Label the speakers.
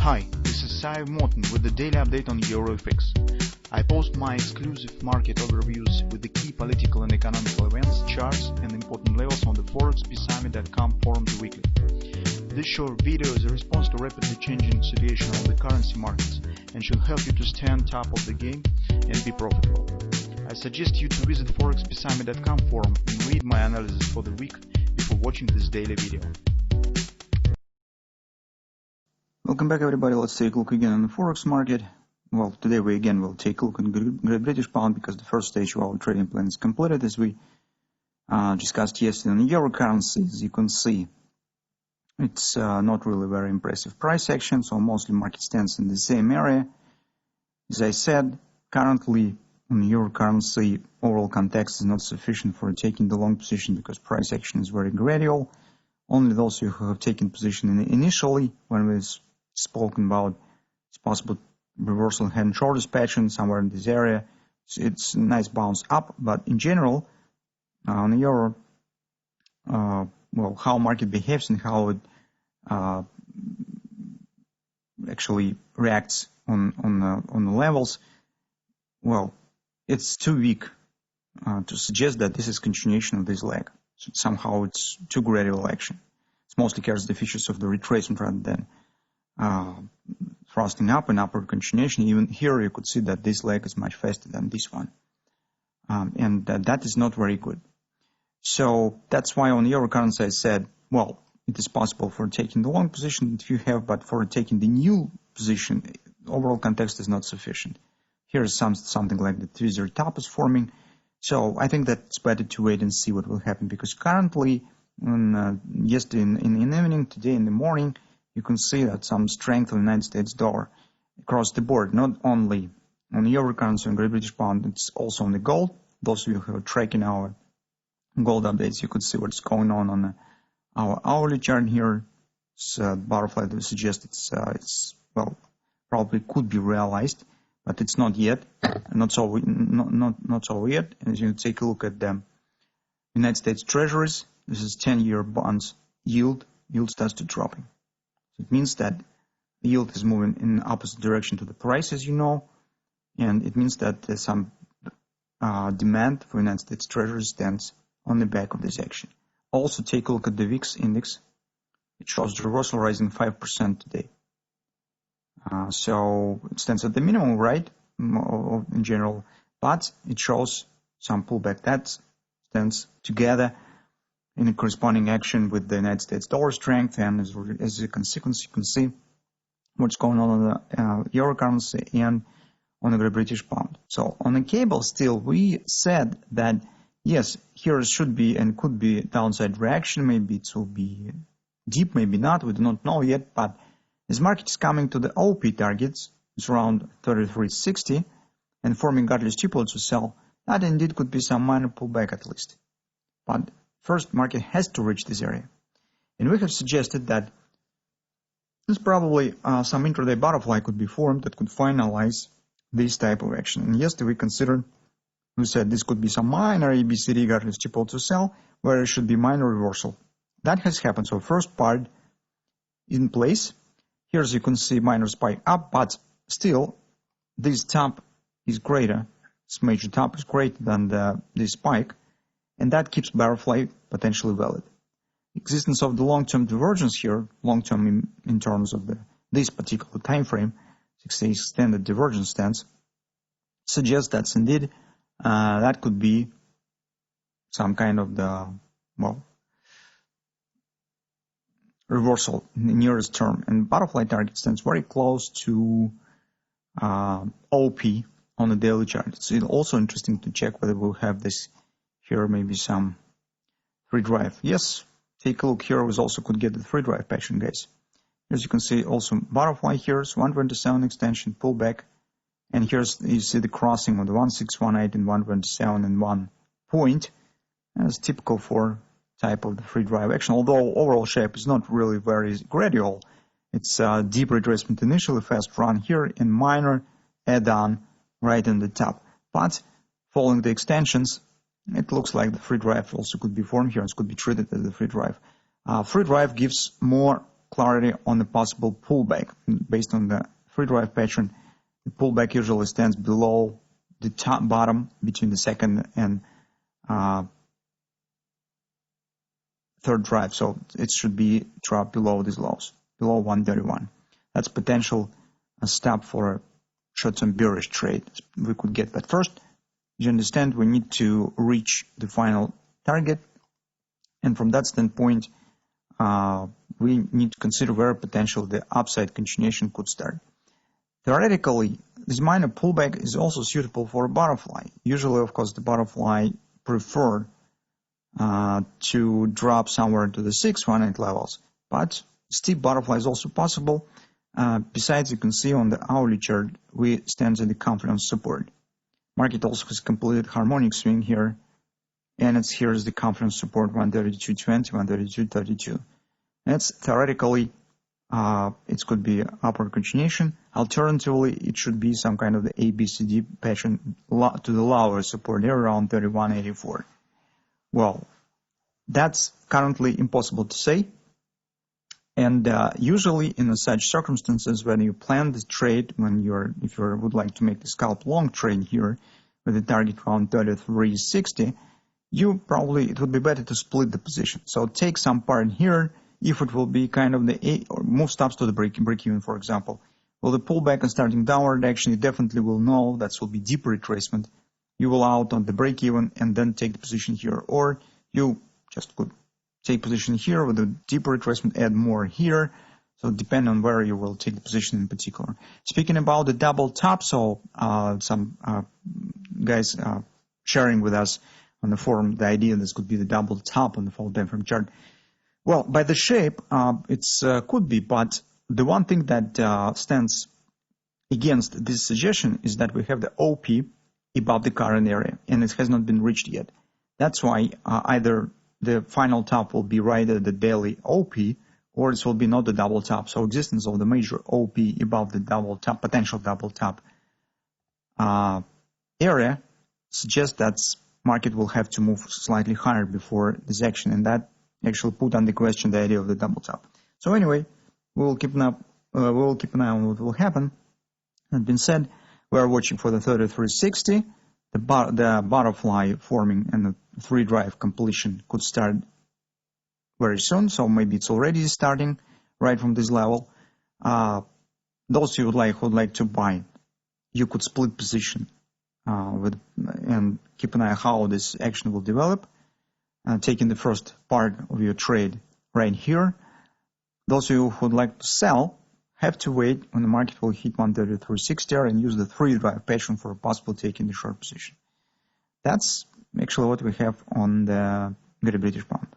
Speaker 1: Hi, this is Sive Morten with the daily update on EuroFX. I post my exclusive market overviews with the key political and economical events, charts, and important levels on the ForexPeaceArmy.com forums weekly. This short video is a response to rapidly changing situation on the currency markets and should help you to stay on top of the game and be profitable. I suggest you to visit ForexPeaceArmy.com forum and read my analysis for the week before watching this daily video.
Speaker 2: Welcome back, everybody. Let's take a look again on the Forex market. Well, today we again will take a look at Great British Pound because the first stage of our trading plan is completed, as we discussed yesterday on euro currency. As you can see, it's not really very impressive price action, so mostly market stands in the same area. As I said, currently on euro currency, overall context is not sufficient for taking the long position because price action is very gradual. Only those who have taken position initially, when we've spoken about it's possible reversal head and shoulders pattern somewhere in this area, it's a nice bounce up. But in general, on the euro, well, how market behaves and how it actually reacts on the levels, well, it's too weak to suggest that this is continuation of this leg. So somehow it's too gradual action. It mostly carries the features of the retracement rather than thrusting up and upward continuation. Even here you could see that this leg is much faster than this one. And that is not very good. So that's why on euro currency I said, well, it is possible for taking the long position if you have, but for taking the new position, overall context is not sufficient. Here is something like the 3-0 top is forming. So I think that it's better to wait and see what will happen, because currently, yesterday in the evening, today in the morning, you can see that some strength of the United States dollar across the board, not only on the euro currency and Great British Pound, it's also on the gold. Those of you who are tracking our gold updates, you could see what's going on our hourly chart here. It's butterfly that suggests it's well, probably could be realized, but it's not yet, not so yet. As you take a look at the United States Treasuries, this is 10-year bonds yield starts to dropping. So it means that the yield is moving in the opposite direction to the price, as you know, and it means that there's some demand for United States Treasury stands on the back of this action. Also, take a look at the VIX index. It shows the reversal rising 5% today. So it stands at the minimum, right, in general, but it shows some pullback. That stands together in a corresponding action with the United States dollar strength, and as a consequence, you can see what's going on the euro currency and on the Great British Pound. So on the cable still, we said that yes, here should be and could be downside reaction. Maybe it will be deep, maybe not. We do not know yet, but as market is coming to the OP targets, it's around 33.60 and forming godly steeple to sell, that indeed could be some minor pullback at least. But first, market has to reach this area. And we have suggested that there's probably some intraday butterfly could be formed that could finalize this type of action. And yesterday we said this could be some minor ABCD godly steeple to sell, where it should be minor reversal. That has happened. So first part in place. Here, as you can see, minor spike up, but still, this top is greater. This major top is greater than this spike, and that keeps butterfly potentially valid. Existence of the long-term divergence here, long-term in terms of this particular time frame, 6 days standard divergence stance, suggests that indeed that could be some kind of the, well, reversal in the nearest term, and butterfly target stands very close to OP on the daily chart. It's also interesting to check whether we'll have this here, maybe some free drive. Yes, take a look here. We also could get the free drive pattern, guys. As you can see, also butterfly here is 127 extension pullback, and here's you see the crossing of the 1618 and 127 and 1 point, as typical for type of the free drive action, although overall shape is not really very gradual. It's a deep retracement initially, fast run here, and minor add-on right in the top. But following the extensions, it looks like the free drive also could be formed here and could be treated as the free drive. Free drive gives more clarity on the possible pullback. Based on the free drive pattern, the pullback usually stands below the top bottom between the second and third drive, so it should be dropped below these lows, below 131. That's potential stop for a short-term bearish trade we could get. But first, you understand we need to reach the final target, and from that standpoint, we need to consider where potential the upside continuation could start. Theoretically, this minor pullback is also suitable for a butterfly. Usually, of course, the butterfly prefer to drop somewhere to the 618 levels, but steep butterfly is also possible. Besides, you can see on the hourly chart, we stand at the confidence support. Market also has completed harmonic swing here, and here's the confidence support 132.20, 132.32. That's theoretically, it could be upward continuation. Alternatively, it should be some kind of the ABCD pattern to the lower support area around 31.84. Well, that's currently impossible to say. And usually in such circumstances, when you plan the trade, if you would like to make the scalp long trade here with the target around 33.60, it would be better to split the position. So take some part here. If it will be kind of or move stops to the break even, for example, well, the pullback and starting downward action, you definitely will know that will be deep retracement. You will out on the break even and then take the position here, or you just could take position here with a deeper retracement, add more here. So depend on where you will take the position in particular. Speaking about the double top, so some guys sharing with us on the forum the idea this could be the double top on the fall time frame chart. Well, by the shape, it's could be, but the one thing that stands against this suggestion is that we have the OP above the current area, and it has not been reached yet. That's why either the final top will be right at the daily OP, or it will be not the double top. So existence of the major OP above the double top, potential double top area suggests that market will have to move slightly higher before this action, and that actually put under question the idea of the double top. So anyway, we will keep an eye on what will happen. That being said, we are watching for the 33.60. The butterfly forming and the free drive completion could start very soon, so maybe it's already starting right from this level. Those who would like to buy, you could split position and keep an eye on how this action will develop. Taking the first part of your trade right here. Those who would like to sell have to wait when the market will hit 133.60 and use the free drive pattern for a possible take in the short position. That's actually what we have on the Great British Pound.